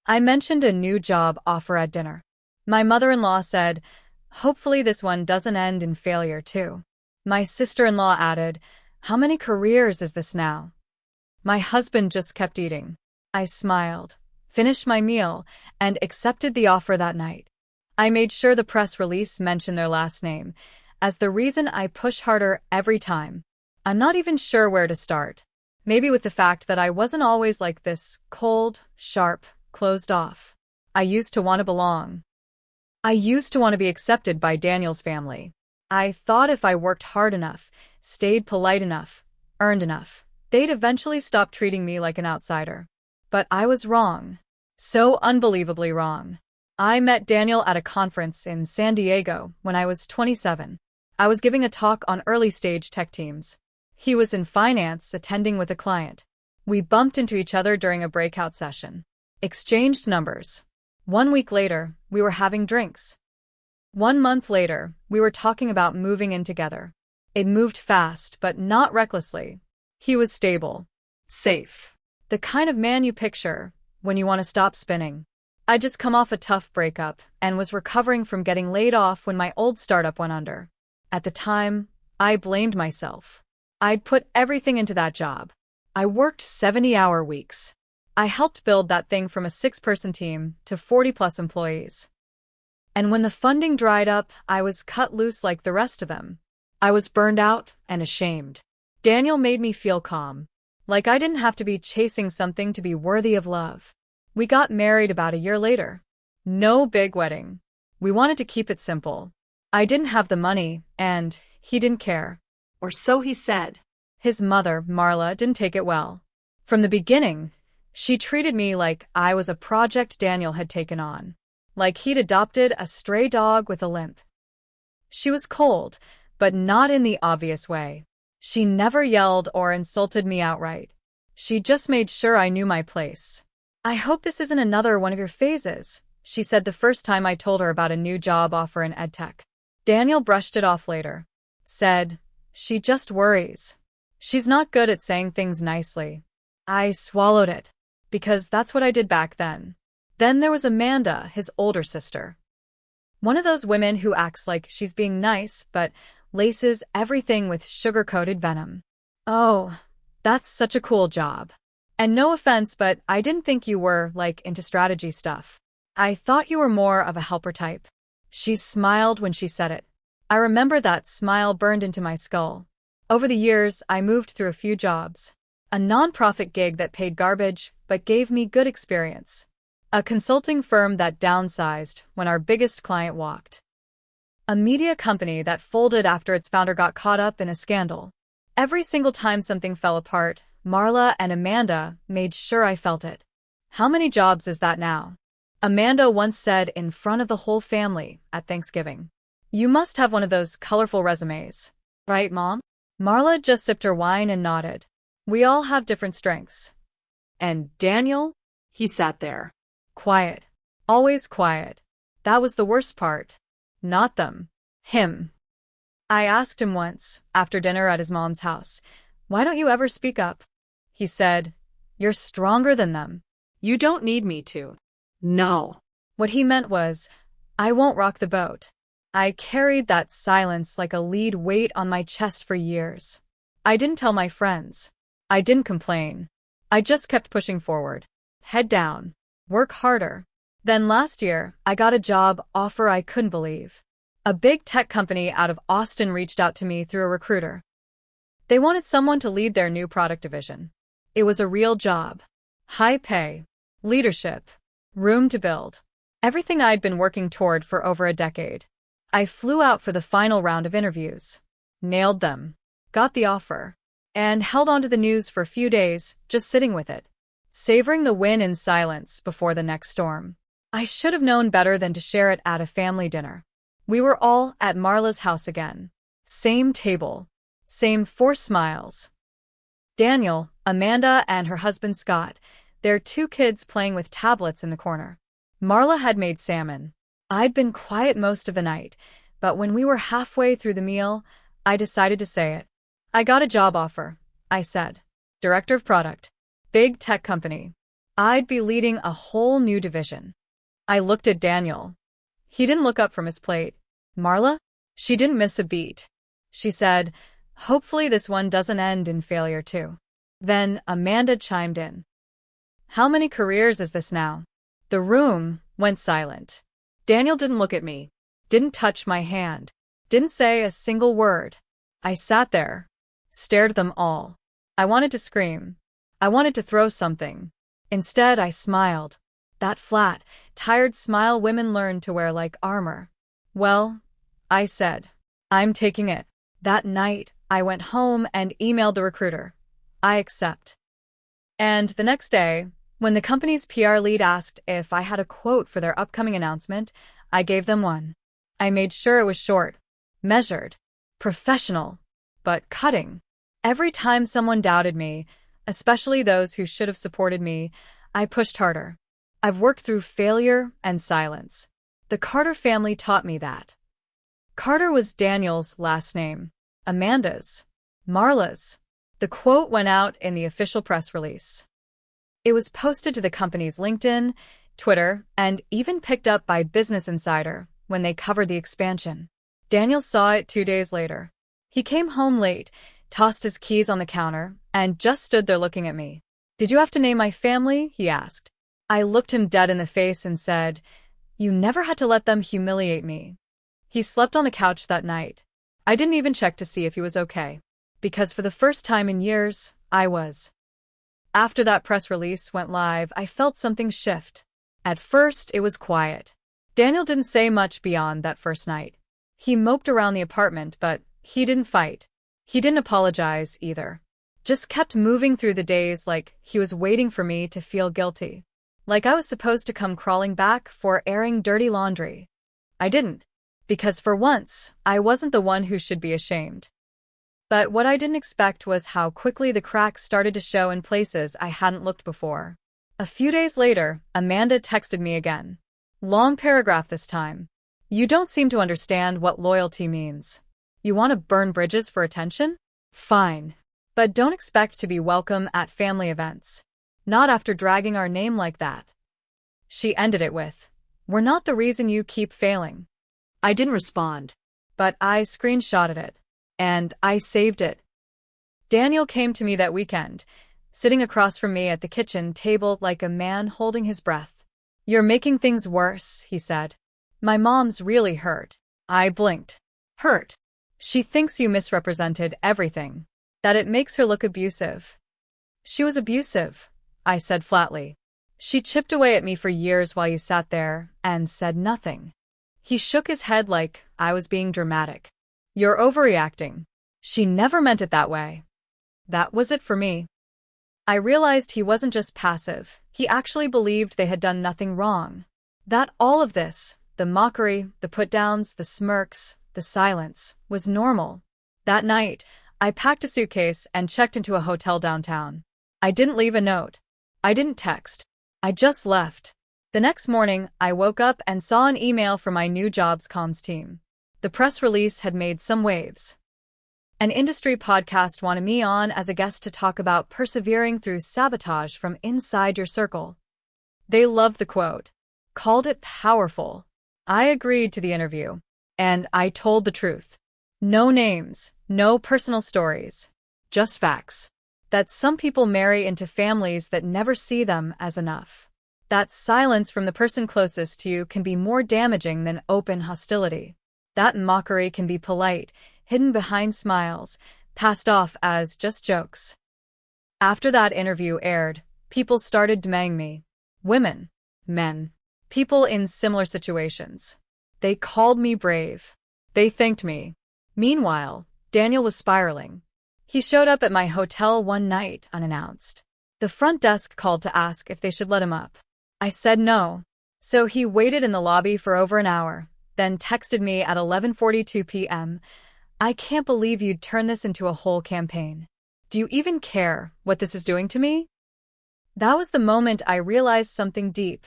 I mentioned a new job offer at dinner. My mother-in-law said, "Hopefully this one doesn't end in failure too." My sister-in-law added, "How many careers is this now?" My husband just kept eating. I smiled, finished my meal, and accepted the offer that night. I made sure the press release mentioned their last name, as the reason I push harder every time. I'm not even sure where to start. Maybe with the fact that I wasn't always like this, cold, sharp, closed off. I used to want to belong. I used to want to be accepted by Daniel's family. I thought if I worked hard enough, stayed polite enough, earned enough, they'd eventually stop treating me like an outsider. But I was wrong. So unbelievably wrong. I met Daniel at a conference in San Diego when I was 27. I was giving a talk on early-stage tech teams. He was in finance, attending with a client. We bumped into each other during a breakout session. Exchanged numbers. 1 week later, we were having drinks. 1 month later, we were talking about moving in together. It moved fast, but not recklessly. He was stable. Safe. The kind of man you picture when you want to stop spinning. I'd just come off a tough breakup and was recovering from getting laid off when my old startup went under. At the time, I blamed myself. I'd put everything into that job. I worked 70-hour weeks. I helped build that thing from a 6-person team to 40-plus employees. And when the funding dried up, I was cut loose like the rest of them. I was burned out and ashamed. Daniel made me feel calm. Like I didn't have to be chasing something to be worthy of love. We got married about a year later. No big wedding. We wanted to keep it simple. I didn't have the money, and he didn't care. Or so he said. His mother, Marla, didn't take it well. From the beginning, she treated me like I was a project Daniel had taken on. Like he'd adopted a stray dog with a limp. She was cold, but not in the obvious way. She never yelled or insulted me outright. She just made sure I knew my place. "I hope this isn't another one of your phases," she said the first time I told her about a new job offer in edtech. Daniel brushed it off later. Said, "She just worries. She's not good at saying things nicely." I swallowed it, because that's what I did back then. Then there was Amanda, his older sister. One of those women who acts like she's being nice, but laces everything with sugar-coated venom. "Oh, that's such a cool job. And no offense, but I didn't think you were, like, into strategy stuff. I thought you were more of a helper type." She smiled when she said it. I remember that smile burned into my skull. Over the years, I moved through a few jobs. A nonprofit gig that paid garbage, but gave me good experience. A consulting firm that downsized when our biggest client walked. A media company that folded after its founder got caught up in a scandal. Every single time something fell apart, Marla and Amanda made sure I felt it. How many jobs is that now? Amanda once said in front of the whole family at Thanksgiving. "You must have one of those colorful resumes. Right, Mom?" Marla just sipped her wine and nodded. We all have different strengths. And Daniel? He sat there. Quiet. Always quiet. That was the worst part. Not them. Him. I asked him once, after dinner at his mom's house, "Why don't you ever speak up?" He said, "You're stronger than them." You don't need me to. No. What he meant was, I won't rock the boat. I carried that silence like a lead weight on my chest for years. I didn't tell my friends. I didn't complain. I just kept pushing forward. Head down. Work harder. Then last year, I got a job offer I couldn't believe. A big tech company out of Austin reached out to me through a recruiter. They wanted someone to lead their new product division. It was a real job. High pay. Leadership. Room to build. Everything I'd been working toward for over a decade. I flew out for the final round of interviews. Nailed them. Got the offer. And held on to the news for a few days, just sitting with it. Savoring the win in silence before the next storm. I should have known better than to share it at a family dinner. We were all at Marla's house again. Same table. Same 4 smiles. Daniel, Amanda, and her husband Scott, their 2 kids playing with tablets in the corner. Marla had made salmon. I'd been quiet most of the night, but when we were halfway through the meal, I decided to say it. "I got a job offer," I said. "Director of product. Big tech company. I'd be leading a whole new division. I looked at Daniel. He didn't look up from his plate. Marla? She didn't miss a beat. She said, "Hopefully this one doesn't end in failure too." Then Amanda chimed in. "How many careers is this now?" The room went silent. Daniel didn't look at me, didn't touch my hand, didn't say a single word. I sat there, stared at them all. I wanted to scream. I wanted to throw something. Instead, I smiled. That flat, tired smile women learn to wear like armor. "Well," I said, "I'm taking it." That night, I went home and emailed the recruiter. "I accept." And the next day, when the company's PR lead asked if I had a quote for their upcoming announcement, I gave them one. I made sure it was short, measured, professional, but cutting. Every time someone doubted me, especially those who should have supported me, I pushed harder. I've worked through failure and silence. The Carter family taught me that. Carter was Daniel's last name, Amanda's, Marla's. The quote went out in the official press release. It was posted to the company's LinkedIn, Twitter, and even picked up by Business Insider when they covered the expansion. Daniel saw it 2 days later. He came home late, tossed his keys on the counter, and just stood there looking at me. "Did you have to name my family?" he asked. I looked him dead in the face and said, "You never had to let them humiliate me." He slept on the couch that night. I didn't even check to see if he was okay, because for the first time in years, I was. After that press release went live, I felt something shift. At first, it was quiet. Daniel didn't say much beyond that first night. He moped around the apartment, but he didn't fight. He didn't apologize either. Just kept moving through the days like he was waiting for me to feel guilty. Like I was supposed to come crawling back for airing dirty laundry. I didn't. Because for once, I wasn't the one who should be ashamed. But what I didn't expect was how quickly the cracks started to show in places I hadn't looked before. A few days later, Amanda texted me again. Long paragraph this time. "You don't seem to understand what loyalty means. You want to burn bridges for attention? Fine. But don't expect to be welcome at family events. Not after dragging our name like that." She ended it with, "We're not the reason you keep failing." I didn't respond. But I screenshotted it. And I saved it. Daniel came to me that weekend, sitting across from me at the kitchen table like a man holding his breath. "You're making things worse," he said. "My mom's really hurt." I blinked. "Hurt?" "She thinks you misrepresented everything. That it makes her look abusive." "She was abusive," I said flatly. "She chipped away at me for years while you sat there and said nothing." He shook his head like I was being dramatic. "You're overreacting. She never meant it that way." That was it for me. I realized he wasn't just passive, he actually believed they had done nothing wrong. That all of this, the mockery, the put-downs, the smirks, the silence, was normal. That night, I packed a suitcase and checked into a hotel downtown. I didn't leave a note. I didn't text. I just left. The next morning, I woke up and saw an email from my new job's comms team. The press release had made some waves. An industry podcast wanted me on as a guest to talk about persevering through sabotage from inside your circle. They loved the quote, called it powerful. I agreed to the interview, and I told the truth. No names, no personal stories, just facts. That some people marry into families that never see them as enough. That silence from the person closest to you can be more damaging than open hostility. That mockery can be polite, hidden behind smiles, passed off as just jokes. After that interview aired, people started DMing me. Women, men, people in similar situations. They called me brave. They thanked me. Meanwhile, Daniel was spiraling. He showed up at my hotel one night unannounced. The front desk called to ask if they should let him up. I said no. So he waited in the lobby for over an hour, then texted me at 11:42 p.m. "I can't believe you'd turn this into a whole campaign. Do you even care what this is doing to me?" That was the moment I realized something deep.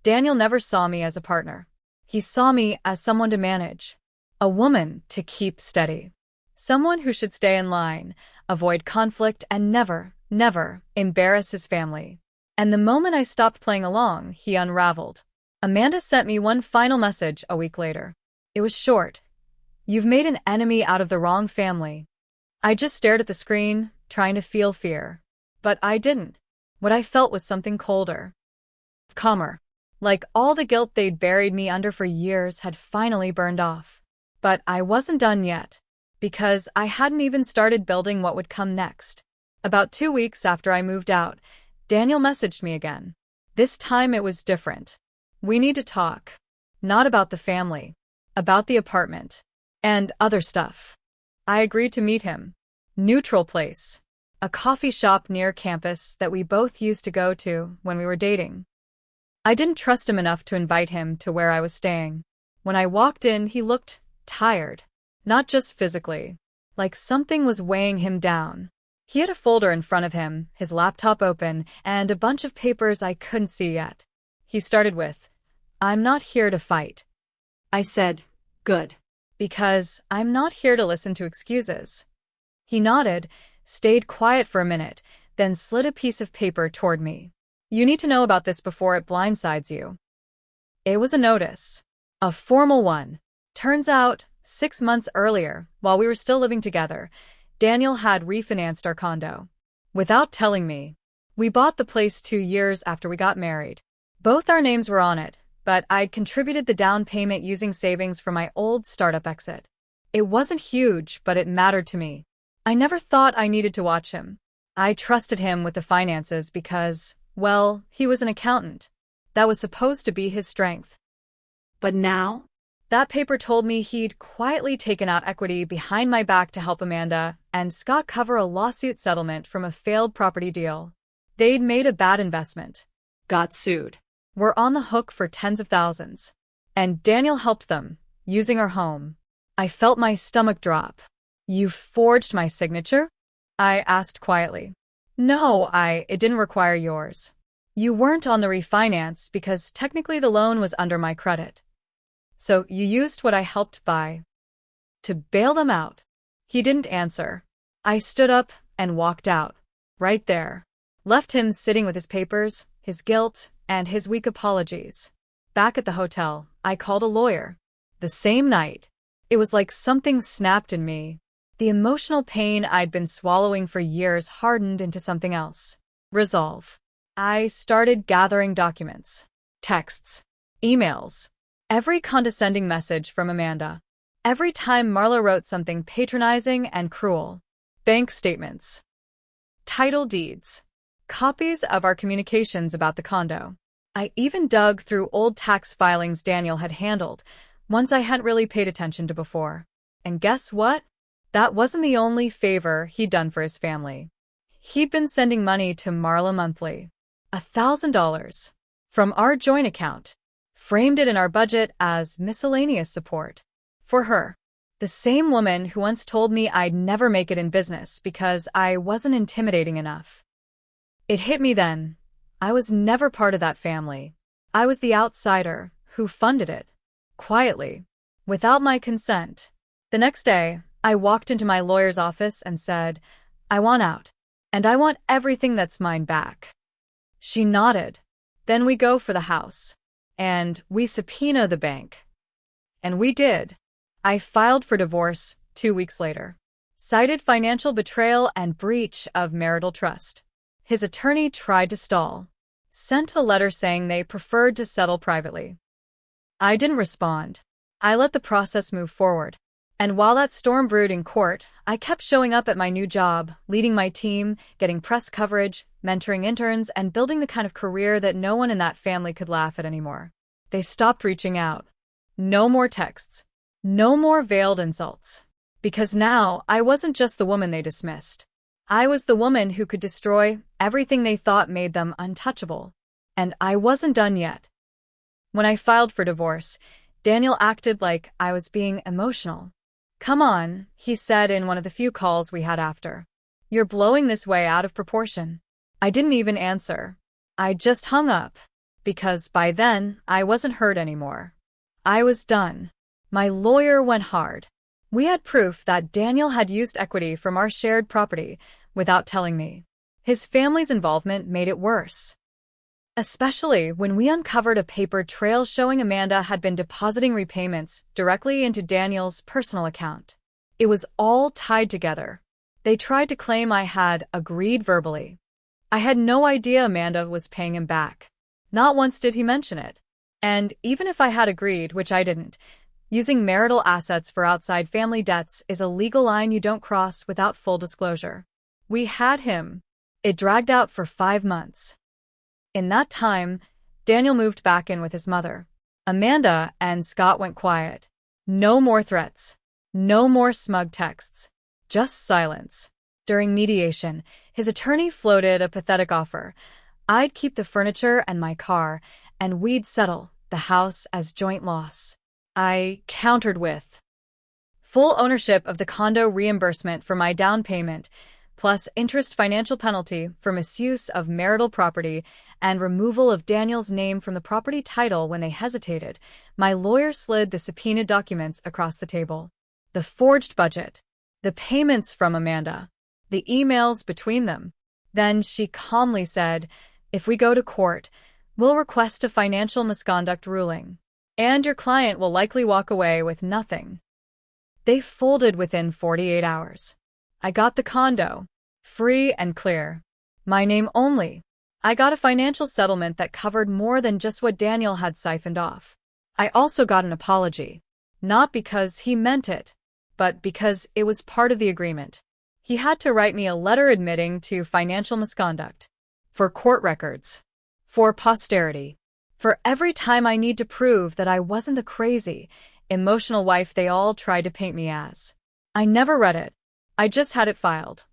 Daniel never saw me as a partner. He saw me as someone to manage. A woman to keep steady. Someone who should stay in line, avoid conflict, and never, never embarrass his family. And the moment I stopped playing along, he unraveled. Amanda sent me one final message a week later. It was short. "You've made an enemy out of the wrong family." I just stared at the screen, trying to feel fear. But I didn't. What I felt was something colder. Calmer. Like all the guilt they'd buried me under for years had finally burned off. But I wasn't done yet, because I hadn't even started building what would come next. About 2 weeks after I moved out, Daniel messaged me again. This time it was different. "We need to talk. Not about the family. About the apartment. And other stuff." I agreed to meet him. Neutral place. A coffee shop near campus that we both used to go to when we were dating. I didn't trust him enough to invite him to where I was staying. When I walked in, he looked tired. Not just physically. Like something was weighing him down. He had a folder in front of him, his laptop open, and a bunch of papers I couldn't see yet. He started with, "I'm not here to fight." I said, "Good." "Because I'm not here to listen to excuses." He nodded, stayed quiet for a minute, then slid a piece of paper toward me. "You need to know about this before it blindsides you." It was a notice. A formal one. Turns out, 6 months earlier, while we were still living together, Daniel had refinanced our condo. Without telling me. We bought the place 2 years after we got married. Both our names were on it, but I'd contributed the down payment using savings from my old startup exit. It wasn't huge, but it mattered to me. I never thought I needed to watch him. I trusted him with the finances because, well, he was an accountant. That was supposed to be his strength. But now? That paper told me he'd quietly taken out equity behind my back to help Amanda and Scott cover a lawsuit settlement from a failed property deal. They'd made a bad investment. Got sued. Were on the hook for tens of thousands. And Daniel helped them, using our home. I felt my stomach drop. "You forged my signature?" I asked quietly. "No, it didn't require yours. You weren't on the refinance because technically the loan was under my credit. So you used what I helped buy to bail them out." He didn't answer. I stood up and walked out. Right there. Left him sitting with his papers, his guilt, and his weak apologies. Back at the hotel, I called a lawyer. The same night. It was like something snapped in me. The emotional pain I'd been swallowing for years hardened into something else. Resolve. I started gathering documents. Texts. Emails. Every condescending message from Amanda. Every time Marla wrote something patronizing and cruel. Bank statements. Title deeds. Copies of our communications about the condo. I even dug through old tax filings Daniel had handled, ones I hadn't really paid attention to before. And guess what? That wasn't the only favor he'd done for his family. He'd been sending money to Marla monthly. $1,000. From our joint account. Framed it in our budget as miscellaneous support. For her. The same woman who once told me I'd never make it in business because I wasn't intimidating enough. It hit me then. I was never part of that family. I was the outsider who funded it. Quietly. Without my consent. The next day, I walked into my lawyer's office and said, "I want out. And I want everything that's mine back." She nodded. "Then we go for the house. And we subpoena the bank." And we did. I filed for divorce 2 weeks later. Cited financial betrayal and breach of marital trust. His attorney tried to stall. Sent a letter saying they preferred to settle privately. I didn't respond. I let the process move forward. And while that storm brewed in court, I kept showing up at my new job, leading my team, getting press coverage, mentoring interns, and building the kind of career that no one in that family could laugh at anymore. They stopped reaching out. No more texts. No more veiled insults. Because now, I wasn't just the woman they dismissed. I was the woman who could destroy everything they thought made them untouchable. And I wasn't done yet. When I filed for divorce, Daniel acted like I was being emotional. "Come on," he said in one of the few calls we had after. "You're blowing this way out of proportion." I didn't even answer. I just hung up. Because by then, I wasn't hurt anymore. I was done. My lawyer went hard. We had proof that Daniel had used equity from our shared property without telling me. His family's involvement made it worse. Especially when we uncovered a paper trail showing Amanda had been depositing repayments directly into Daniel's personal account. It was all tied together. They tried to claim I had agreed verbally. I had no idea Amanda was paying him back. Not once did he mention it. And even if I had agreed, which I didn't, using marital assets for outside family debts is a legal line you don't cross without full disclosure. We had him. It dragged out for 5 months. In that time, Daniel moved back in with his mother. Amanda and Scott went quiet. No more threats. No more smug texts. Just silence. During mediation, his attorney floated a pathetic offer. I'd keep the furniture and my car, and we'd settle the house as joint loss. I countered with full ownership of the condo, reimbursement for my down payment, plus interest financial penalty for misuse of marital property and removal of Daniel's name from the property title. When they hesitated, my lawyer slid the subpoenaed documents across the table. The forged budget, the payments from Amanda, the emails between them. Then she calmly said, if we go to court, we'll request a financial misconduct ruling, and your client will likely walk away with nothing. They folded within 48 hours. I got the condo, free and clear. My name only. I got a financial settlement that covered more than just what Daniel had siphoned off. I also got an apology. Not because he meant it, but because it was part of the agreement. He had to write me a letter admitting to financial misconduct. For court records. For posterity. For every time I need to prove that I wasn't the crazy, emotional wife they all tried to paint me as. I never read it. I just had it filed.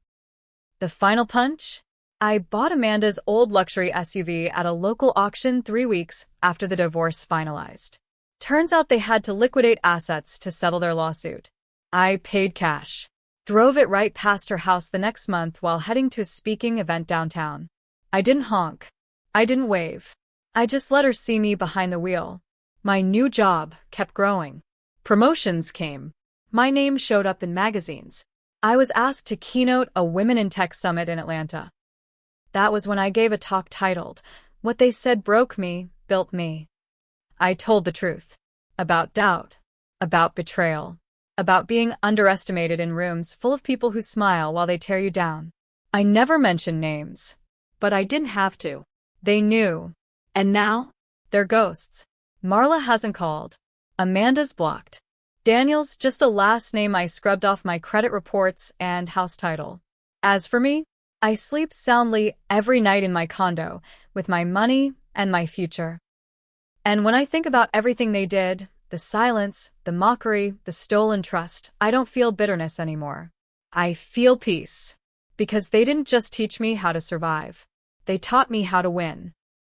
The final punch? I bought Amanda's old luxury SUV at a local auction 3 weeks after the divorce finalized. Turns out they had to liquidate assets to settle their lawsuit. I paid cash. Drove it right past her house the next month while heading to a speaking event downtown. I didn't honk. I didn't wave. I just let her see me behind the wheel. My new job kept growing. Promotions came. My name showed up in magazines. I was asked to keynote a Women in Tech Summit in Atlanta. That was when I gave a talk titled, What They Said Broke Me, Built Me. I told the truth. About doubt. About betrayal. About being underestimated in rooms full of people who smile while they tear you down. I never mentioned names. But I didn't have to. They knew. And now? They're ghosts. Marla hasn't called. Amanda's blocked. Daniel's just a last name I scrubbed off my credit reports and house title. As for me, I sleep soundly every night in my condo, with my money and my future. And when I think about everything they did, the silence, the mockery, the stolen trust, I don't feel bitterness anymore. I feel peace. Because they didn't just teach me how to survive. They taught me how to win.